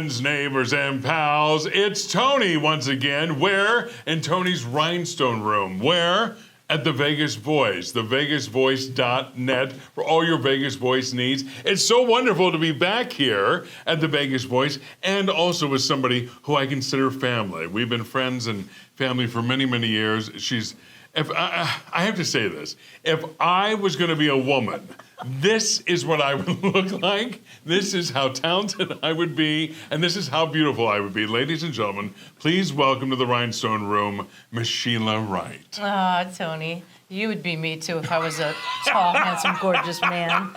friends, neighbors, and pals. It's Tony once again. Where? In Tony's Rhinestone Room. Where? At the Vegas Voice, thevegasvoice.net for all your Vegas Voice needs. It's so wonderful to be back here at the Vegas Voice and also with somebody who I consider family. We've been friends and family for many, many years. I have to say this, if I was going to be a woman, this is what I would look like. This is how talented I would be, and this is how beautiful I would be. Ladies and gentlemen, please welcome to the Rhinestone Room, Miss Shiela Wright. Ah, Tony, you would be me too if I was a tall, handsome, gorgeous man.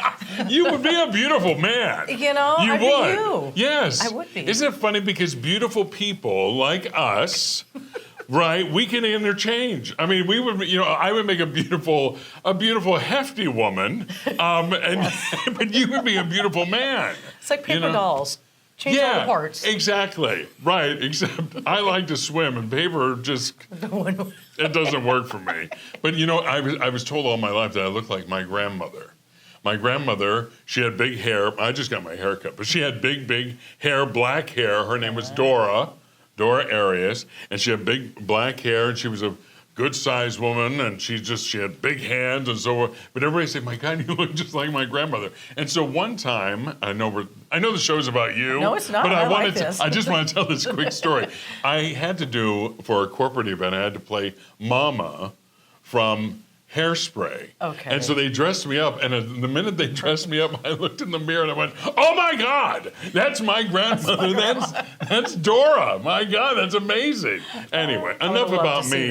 You would be a beautiful man. You know, I'd be you. Yes. I would be. Isn't it funny because beautiful people like us, right? We can interchange. I mean, we would, I would make a beautiful hefty woman, but you would be a beautiful man. It's like paper dolls. Change all the parts. Exactly. Right. Except I like to swim, and paper just it doesn't work for me. But I was told all my life that I look like my grandmother. My grandmother, she had big hair. I just got my hair cut, but she had big hair, black hair. Her name was Tony Arias, and she had big black hair, and she was a good-sized woman, and she had big hands and so on. But everybody said, "My God, you look just like my grandmother." And so one time, I know the show's about you. No, it's not. But I just want to tell this quick story. I had to do for a corporate event. I had to play Mama from Hairspray. Okay. And so they dressed me up, and the minute they dressed me up, I looked in the mirror and I went, "Oh my God, that's my grandmother. That's Dora. My God, that's amazing." Anyway, enough about me.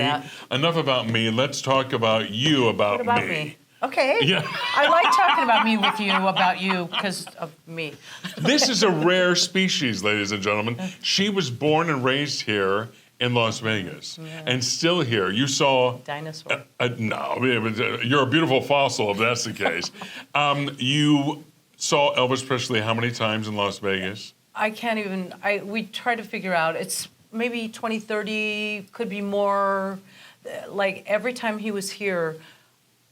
Enough about me. Let's talk about you, what about me? Okay. Yeah. I like talking about you, because of me. This is a rare species, ladies and gentlemen. She was born and raised here in Las Vegas, and still here. You saw dinosaur. No, you're a beautiful fossil if that's the case. You saw Elvis Presley how many times in Las Vegas? I can't even. We try to figure out. It's maybe 20, 30, could be more. Like every time he was here,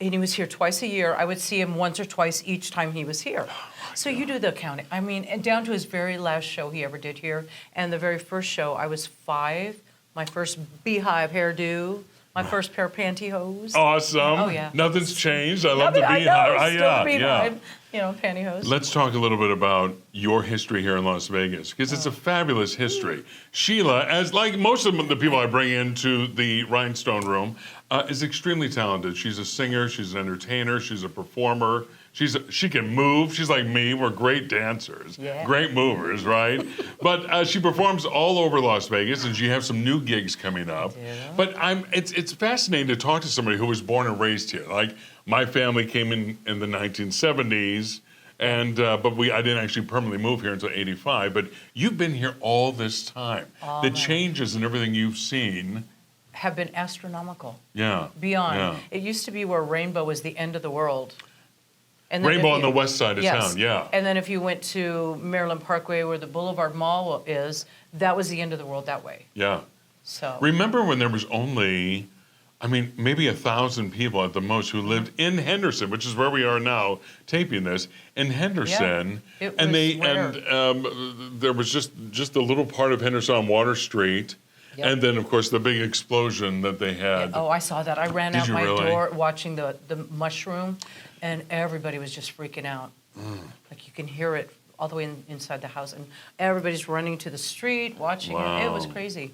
and he was here twice a year, I would see him once or twice each time he was here. So you do the counting. I mean, and down to his very last show he ever did here, and the very first show, I was 5. My first beehive hairdo, my first pair of pantyhose. Awesome. Oh, yeah. Nothing's changed. I love the beehive. I know, beehive, pantyhose. Let's talk a little bit about your history here in Las Vegas, because it's a fabulous history. Sheila, as like most of the people I bring into the Rhinestone Room, is extremely talented. She's a singer, she's an entertainer, she's a performer. She can move. She's like me. We're great dancers, great movers, right? But she performs all over Las Vegas, and she has some new gigs coming up. But it's fascinating to talk to somebody who was born and raised here. Like my family came in the 1970s, and but I didn't actually permanently move here until '85. But you've been here all this time. The changes and everything you've seen have been astronomical. Yeah. Beyond. Yeah. It used to be where Rainbow was the end of the world. And Rainbow on the west side of town, yeah. And then if you went to Maryland Parkway where the Boulevard Mall is, that was the end of the world that way. Yeah. So remember when there was only, maybe 1,000 people at the most who lived in Henderson, which is where we are now taping this, in Henderson. Yeah, it and there was just a little part of Henderson on Water Street. Yep. And then, of course, the big explosion that they had. Yeah. Oh, I saw that. I ran out my door watching the mushroom, and everybody was just freaking out. Like you can hear it all the way inside the house, and everybody's running to the street watching it. It was crazy.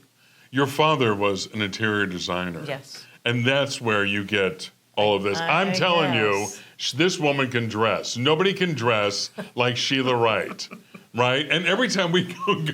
Your father was an interior designer. Yes. And that's where you get all of this. I'm telling you, this woman can dress. Nobody can dress like Shiela Wright, right? And every time we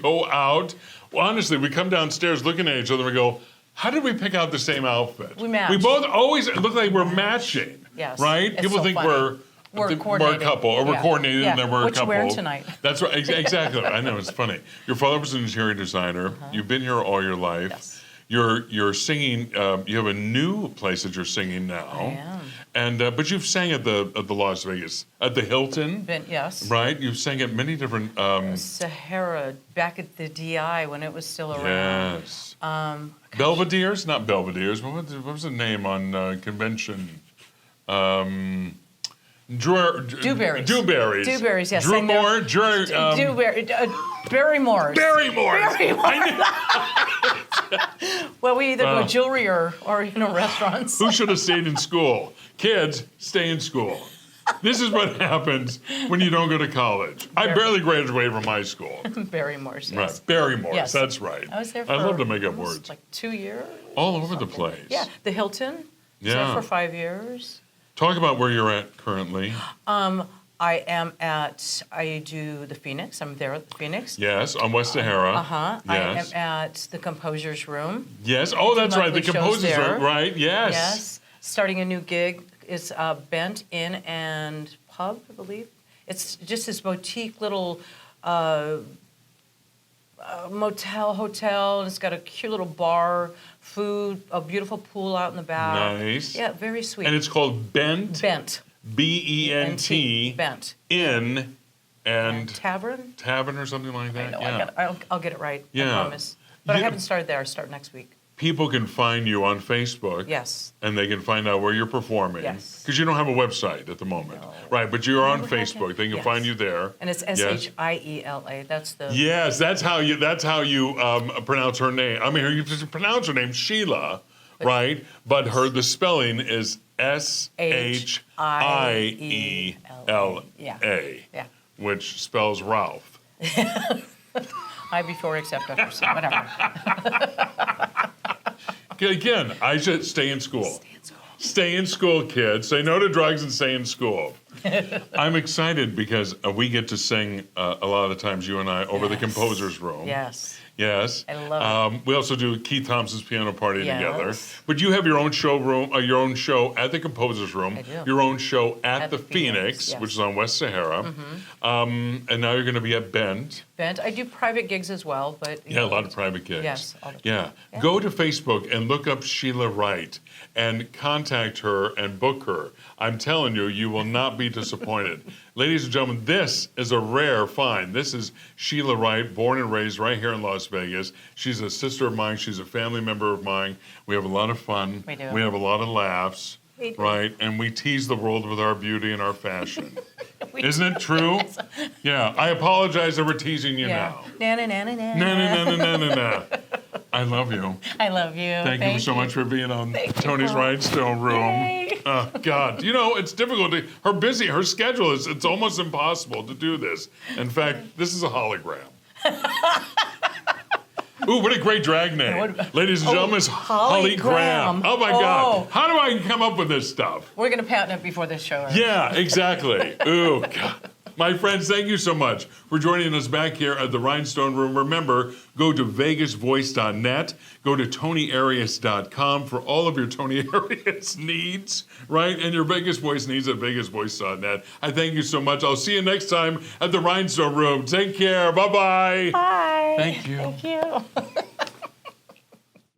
go out, honestly, we come downstairs looking at each other and we go, how did we pick out the same outfit? We match. We both always look like we're matching. Yes. Right? It's People so think funny. we're coordinated. a couple, or we're coordinated and then we're a couple. What you wearing tonight? That's right. Exactly. I know, it's funny. Your father was an interior designer. You've been here all your life. Yes. You're singing. You have a new place that you're singing now. I am. And but you've sang at the Las Vegas, at the Hilton. Yes. Right. You've sang at many different. Sahara back at the DI when it was still around. Yes. Belvedere's, not Belvedere's. What was the name on convention? Dewberries. Dewberries. Dewberries, yes. Drew Moore. Barrymore's. Barrymore's. Well, we either go jewelry or restaurants. Who should have stayed in school? Kids, stay in school. This is what happens when you don't go to college. I barely graduated from high school. Barrymore's, yes. Right, Barrymore's, Yes. that's right. I was there for I love to make up almost words. like 2 years. All over the place. Yeah, the Hilton. I was Yeah. there for 5 years. Talk about where you're at currently. I do the Phoenix. I'm there at the Phoenix. Yes, on West Sahara. I Yes. am at the Composer's Room. Yes. Oh, that's right. The monthly shows composer's there. room. Right. Yes. Yes. Starting a new gig is Bent Inn and Pub, I believe. It's just this boutique little motel, hotel, and it's got a cute little bar, food, a beautiful pool out in the back. Nice. Yeah, very sweet. And it's called Bent. Bent. B-E-N-T. Bent. Inn and Tavern? Tavern or something like I that. know, Yeah. I'll get it right, Yeah. I promise. But I You- haven't started there. I start next week. People can find you on Facebook. Yes. And they can find out where you're performing. Yes. Because you don't have a website at the moment. No. Right, but you're on No, we Facebook. They can yes. find you there. And it's Yes. Shiela. That's the... Yes, that's how you pronounce her name. I mean, you just pronounce her name Sheila, right? But the spelling is Shiela, Yeah. which spells Ralph. I before except after, so whatever. Again, I should stay in school. Stay in school, kids. Say no to drugs and stay in school. I'm excited because we get to sing a lot of the times, you and I, over the Yes. composer's room. Yes. Yes. I love We also do Keith Thompson's piano party Yes. together. But you have your own showroom, your own show at the Composer's Room. I do. Your own show at the Phoenix, Phoenix, yes. which is on West Sahara. And now you're going to be at Bent. Bent. I do private gigs as well, but... Yeah, a lot of private gigs. Yes, all the time. Yeah. Yeah. Go to Facebook and look up Shiela Wright and contact her and book her. I'm telling you, you will not be disappointed. Ladies and gentlemen, this is a rare find. This is Shiela Wright, born and raised right here in Las Vegas. She's a sister of mine. She's a family member of mine. We have a lot of fun. We do. We have a lot of laughs. We do. Right? And we tease the world with our beauty and our fashion. Isn't it true? Yeah. I apologize that we're teasing you now. Na na na na na. No, no, no, no, no, no. I love you. I love you. Thank you so much for being on Thank you, Tony's Paul. Rhinestone Room. Yay. Oh, God. You know, it's difficult. Her schedule is, it's almost impossible to do this. In fact, this is a hologram. Ooh, what a great drag name. Ladies and gentlemen, it's Holly Graham. Oh, my God. How do I come up with this stuff? We're going to patent it before this show. Yeah, exactly. Ooh, God. My friends, thank you so much for joining us back here at the Rhinestone Room. Remember, go to vegasvoice.net, go to tonyarias.com for all of your Tony Arias needs, right? And your Vegas Voice needs at vegasvoice.net. I thank you so much. I'll see you next time at the Rhinestone Room. Take care. Bye-bye. Bye. Thank you. Thank you.